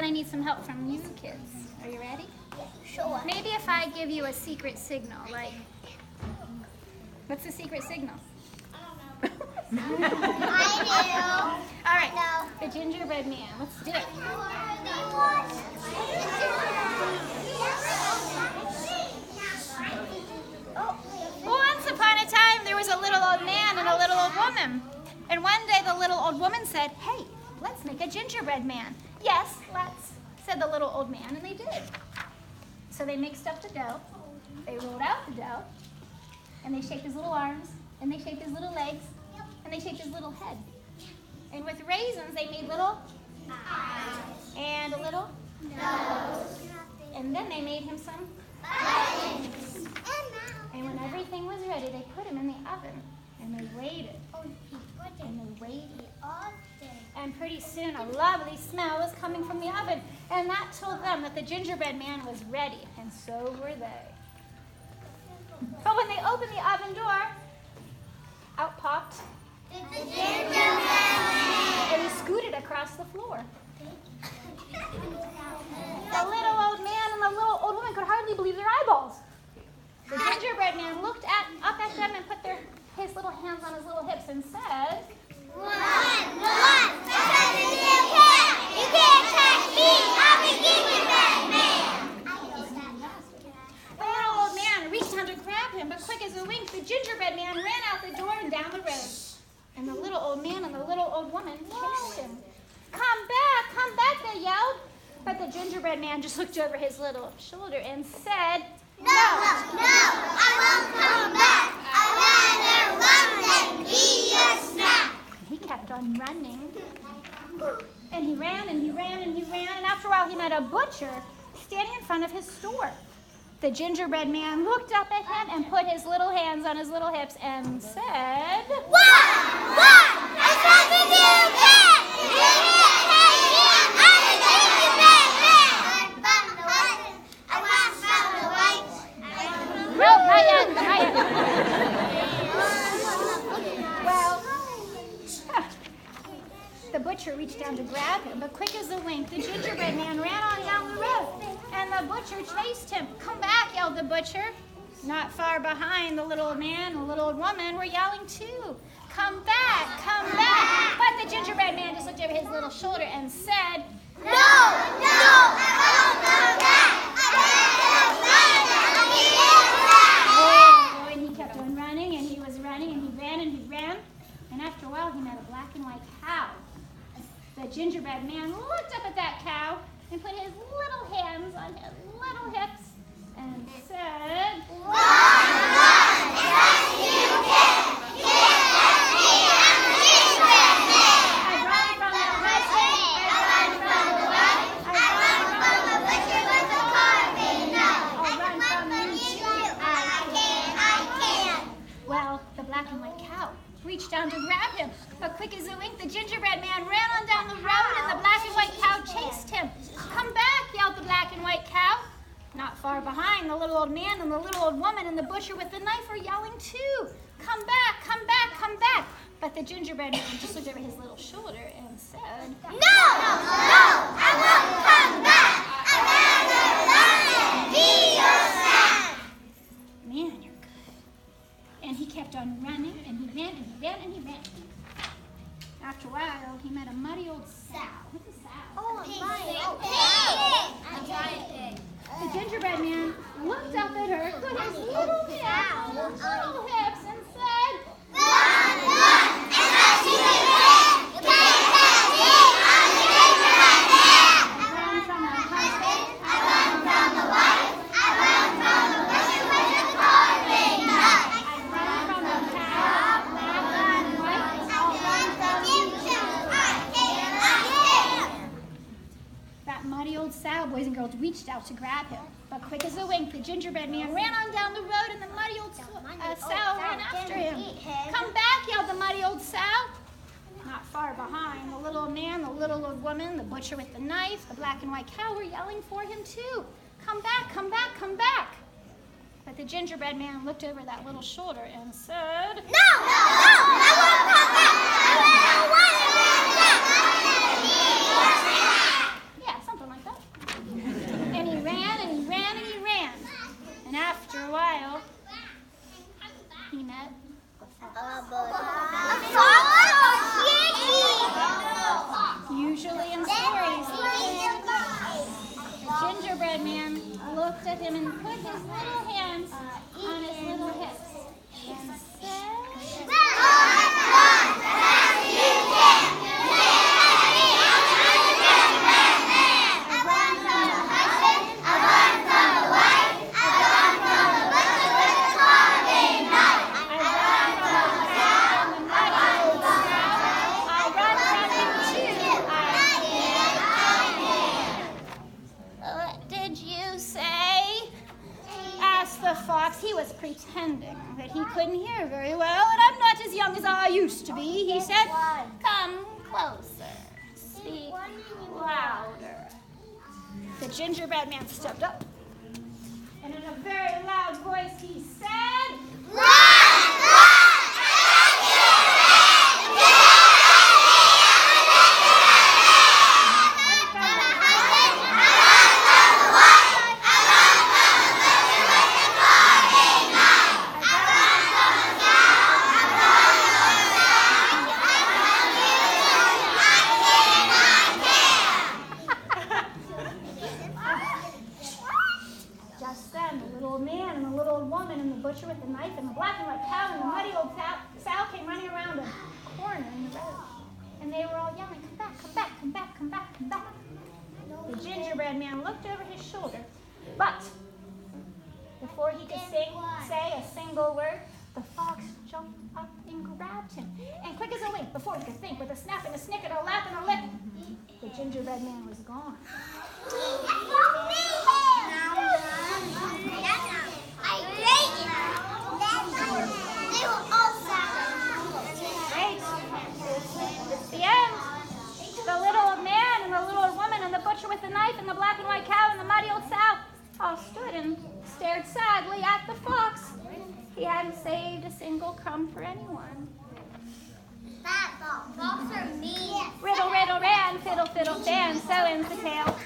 I need some help from you kids. Are you ready? Sure. Maybe if I give you a secret signal, like, what's the secret signal? I do. All right, No. the gingerbread man. Let's do it. Once upon a time, there was a little old man and a little old woman. And one day, the little old woman said, "Hey, let's make a gingerbread man." "Yes, let's," said the little old man, and they did. So they mixed up the dough, they rolled out the dough, and they shaped his little arms, and they shaped his little legs, and they shaped his little head. And with raisins, they made little eyes and a little nose. And then they made him some buttons. And when everything was ready, they put him in the oven, and they waited, and they waited. And pretty soon, a lovely smell was coming from the oven, and that told them that the gingerbread man was ready, and so were they. But when they opened the oven door, out popped The gingerbread man. and he scooted across the floor. The little old man and the little old woman could hardly believe their eyeballs. The gingerbread man looked up at them and put his little hands on his little hips and said, One. Because you can't touch me. I'm the gingerbread man. The little old man reached down to grab him, but quick as a wink, the gingerbread man ran out the door and down the road. And the little old man and the little old woman chased him. Come back, they yelled. But the gingerbread man just looked over his little shoulder and said, No, I won't come back. I'd rather run than be your snack. He kept on running. And he ran and he ran and he ran. And after a while, he met a butcher standing in front of his store. The gingerbread man looked up at him and put his little hands on his little hips and said, One. I said the gingerbread. I'm the gingerbread man. I'm from the white. I was from the white. No, not yet. Well, the butcher reached down to grab him, but quick as a wink, the gingerbread man ran on down the road, and the butcher chased him. Come back, yelled the butcher. Not far behind, the little old man and the little old woman were yelling too. Come back, come back. But the gingerbread man just looked over his little shoulder and said, No, I won't come back. Oh, and he kept on running, and he was running, and he ran, and he ran. And after a while, he met a black and white cow. The gingerbread man looked up at that cow and put his little hands on his little hips and said, Run, yes you can. You can't touch me, I'm the gingerbread man. I run from the husband, I run from the wife. I run from the butcher with the carving knife. I'll run from you too. I can. Well, the black and white cow reached down to grab him, but quick as a wink, the gingerbread man ran on down the road, and the black and white cow chased him. Come back, yelled the black and white cow. Not far behind, the little old man and the little old woman and the butcher with the knife were yelling too. Come back, come back, come back. But the gingerbread man just looked over his little shoulder and said, No, I won't come back. I'd rather run and be your snack. Man, you're good. And he kept on running, and he ran, and he ran, and he ran. After a while, he met a muddy old sow. What's a sow? Oh, a pig. The gingerbread man looked up at her, put his little hands on her little hips, and said, Run, and I see the red. You can't catch me, I'm the gingerbread man. I run from the husband, I run from the wife. I run from the butcher with the carving knife. I run from the cow, black and white, I'll run from you too. That muddy old sow, boys and girls, reached out to grab him. But quick as a wink, the gingerbread man ran on down the road, and the muddy old sow ran after him. Come back, yelled the muddy old sow. Not far behind, the little old man, the little old woman, the butcher with the knife, the black and white cow were yelling for him too. Come back, come back, come back. But the gingerbread man looked over that little shoulder and said, No, I won't come back. I want to run back. yeah, something like after a while, he met A fox or usually in stories. The gingerbread man looked at him and put his little hands on his little hips and said, the fox. He was pretending that he couldn't hear very well, and I'm not as young as I used to be. He said, "Come closer, speak louder." The gingerbread man stepped up, and in a very loud voice he said, and the butcher with the knife and the black and white cow and the muddy old sow came running around a corner in the road. And they were all yelling, "Come back, come back, come back, come back, come back." The gingerbread man looked over his shoulder, but before he could say a single word, the fox jumped up and grabbed him. And quick as a wink, before he could think, with a snap and a snick and a lap and a lick, the gingerbread man was gone. The end. The little old man and the little old woman and the butcher with the knife and the black and white cow and the muddy old sow all stood and stared sadly at the fox. He hadn't saved a single crumb for anyone. That fox are mean. Riddle, riddle, ran, fiddle, fiddle, fan, so ends the tale.